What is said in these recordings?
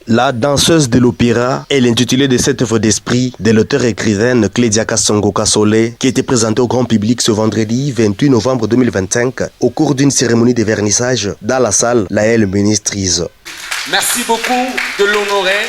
La danseuse de l'opéra est l'intitulé de cette œuvre d'esprit de l'auteure-écrivaine Clédia Kasongo Kasole qui a été présentée au grand public ce vendredi 28 novembre 2025 au cours d'une cérémonie de vernissage dans la salle Laël Ministries. Merci beaucoup de l'honorer.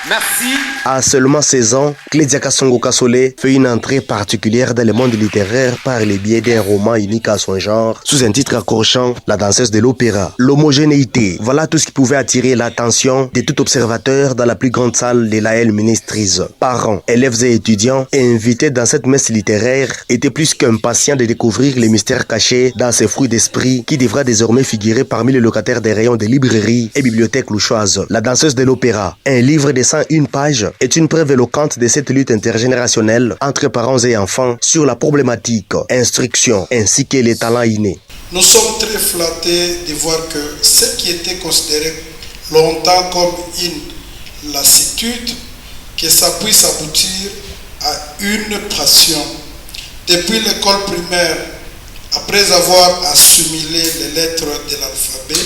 Merci. À seulement 16 ans, Clédia Kasongo Kasole fait une entrée particulière dans le monde littéraire par le biais d'un roman unique à son genre, sous un titre accrochant, La danseuse de l'opéra. L'homogénéité, voilà tout ce qui pouvait attirer l'attention de tout observateur dans la plus grande salle de Laël Ministries. Parents, élèves et étudiants invités dans cette messe littéraire étaient plus qu'impatients de découvrir les mystères cachés dans ces fruits d'esprit qui devra désormais figurer parmi les locataires des rayons des librairies et bibliothèques louchoises. La danseuse de l'opéra, un livre de 101 pages, est une preuve éloquente de cette lutte intergénérationnelle entre parents et enfants sur la problématique, instruction ainsi que les talents innés. Nous sommes très flattés de voir que ce qui était considéré longtemps comme une lassitude, que ça puisse aboutir à une passion. Depuis l'école primaire, après avoir assimilé les lettres de l'alphabet,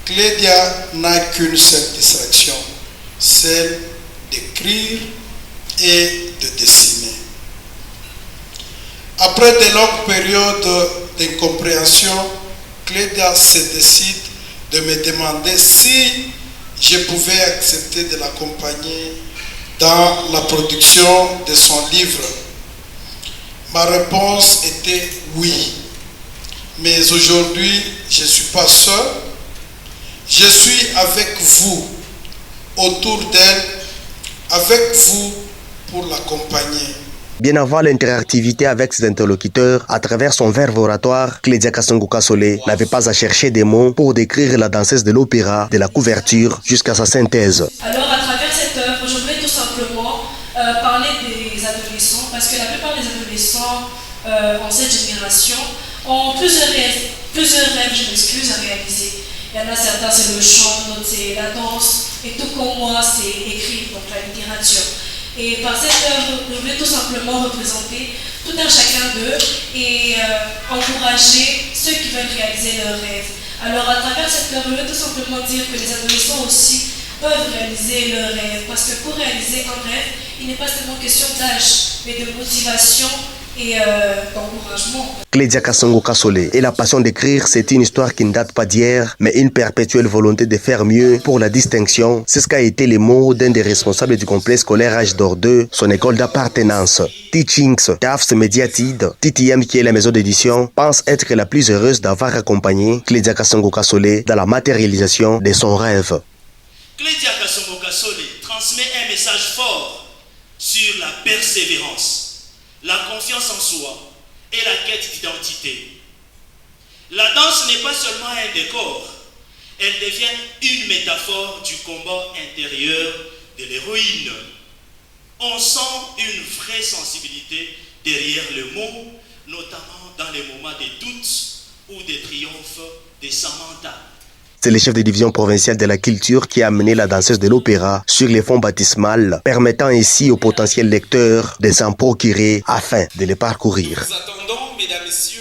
Clédia n'a qu'une seule distraction, celle d'écrire et de dessiner. Après de longues périodes d'incompréhension, Clédia se décide de me demander si je pouvais accepter de l'accompagner dans la production de son livre. Ma réponse était oui. Mais aujourd'hui, je ne suis pas seul. Je suis avec vous, autour d'elle, avec vous pour l'accompagner. Bien avant l'interactivité avec ses interlocuteurs, à travers son verve oratoire, Clédia Kasongo Kasole n'avait pas à chercher des mots pour décrire la danseuse de l'opéra, de la couverture jusqu'à sa synthèse. Alors à travers cette œuvre, je voulais tout simplement parler des adolescents, parce que la plupart des adolescents en cette génération ont plusieurs rêves, à réaliser. Il y en a certains, c'est le chant, d'autres c'est la danse, et tout comme moi, c'est écrire, donc la littérature. Et par cette œuvre, je voulais tout simplement représenter tout un chacun d'eux et encourager ceux qui veulent réaliser leurs rêves. Alors à travers cette œuvre, je voulais tout simplement dire que les adolescents aussi peuvent réaliser leurs rêves. Parce que pour réaliser un rêve, il n'est pas seulement question d'âge, mais de motivation et d'encouragement. Clédia Kasongo Kasole et la passion d'écrire, c'est une histoire qui ne date pas d'hier, mais une perpétuelle volonté de faire mieux pour la distinction. C'est ce qu'a été les mots d'un des responsables du complexe scolaire H d'Or 2, son école d'appartenance. Teachings, TAFS Mediatide, TTM qui est la maison d'édition, pense être la plus heureuse d'avoir accompagné Clédia Kasongo Kasole dans la matérialisation de son rêve. Clédia Kasongo Kasole transmet un message fort sur la persévérance, la confiance en soi et la quête d'identité. La danse n'est pas seulement un décor, elle devient une métaphore du combat intérieur de l'héroïne. On sent une vraie sensibilité derrière le mot, notamment dans les moments de doute ou de triomphe de Samantha. C'est le chef de division provinciale de la culture qui a amené la danseuse de l'opéra sur les fonds baptismales, permettant ainsi aux potentiels lecteurs de s'en procurer afin de les parcourir. Nous attendons, mesdames, messieurs.